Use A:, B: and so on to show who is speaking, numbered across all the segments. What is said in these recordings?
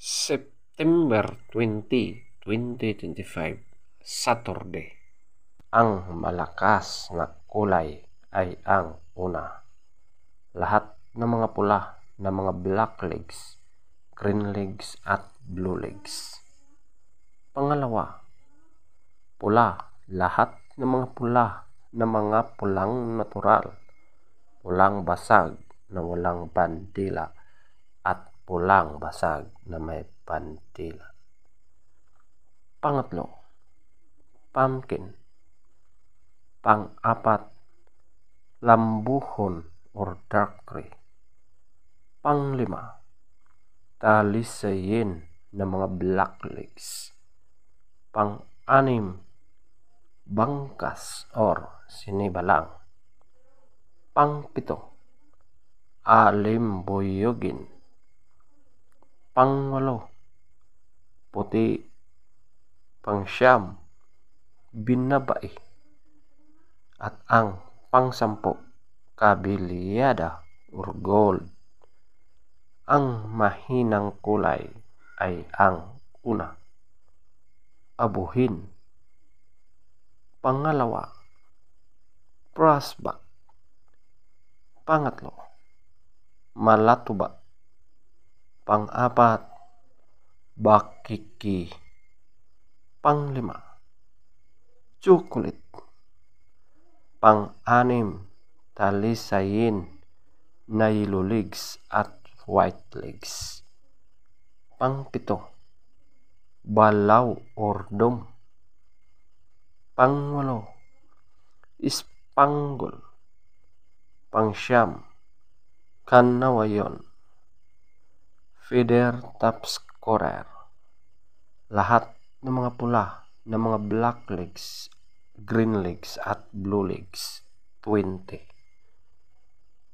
A: September 20, 2025, Saturday. Ang malakas na kulay ay ang una. Lahat ng mga pula na mga black legs, green legs at blue legs. Pangalawa, pula. Lahat ng mga pula na mga pulang natural, pulang basag na walang bandila at pulang basag na may bandila. Pangatlo, pumpkin. Pang-apat, lambuhon or dark gray. Panglima, talisayin na mga black legs. Pang-anim, bangkas or sinibalang. Pangpito, alimbuyugin. Pangwalo, puti. Pangsyam, binabai. At ang pangsampu, kabiliyada or gold. Ang mahinang kulay ay ang una, abuhin. Pangalawa, prosbak. Pangatlo, malatuba. Pang-apat, bakiki. Panglima, chocolate. Pang-anim, talisayin na yellow legs at white legs. Pangpito, balaw or dom. Pangwalo, spangle. Pangsyam, kanawayon. Feather top scorer. Lahat ng mga pula ng mga black legs, green legs at blue legs, 20.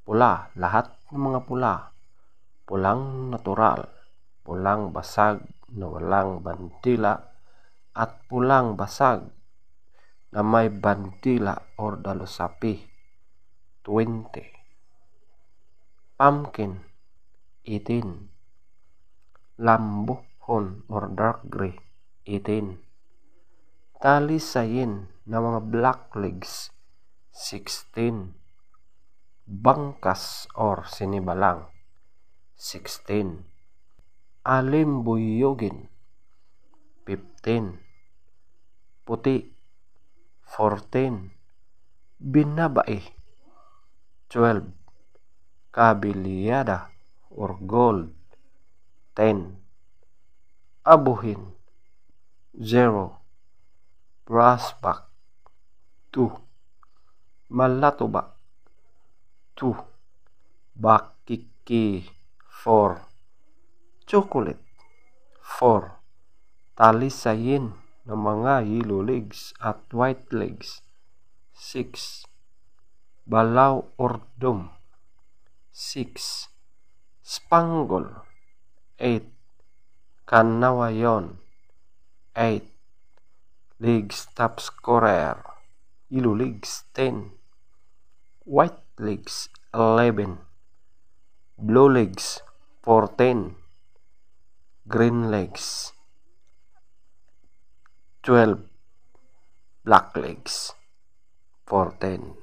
A: Pula. Lahat ng mga pula, pulang natural, pulang basag na walang bandila at pulang basag na may bandila or dalusapi, 20. Pumpkin, 18. Lambuhon or dark gray, 18. Talisayin na mga black legs, 16. Bangkas or sinibalang, 16. Alimbuyugin, 15. Puti, 14. Binabai, 12. Kabiliyada or gold, 10. Abuhin, 0. Prosbak, 2. Malatuba, 2. Bakiki, 4. Chocolate, 4. Talisayin ng mga yellow legs at white legs, 6. Balaw or dom, 6. Spangle, 8. Kanawayon, 8. Legs top scorer, yellow legs, 10. White legs, 11. Blue legs, 14. Green legs, 12. Black legs, 14.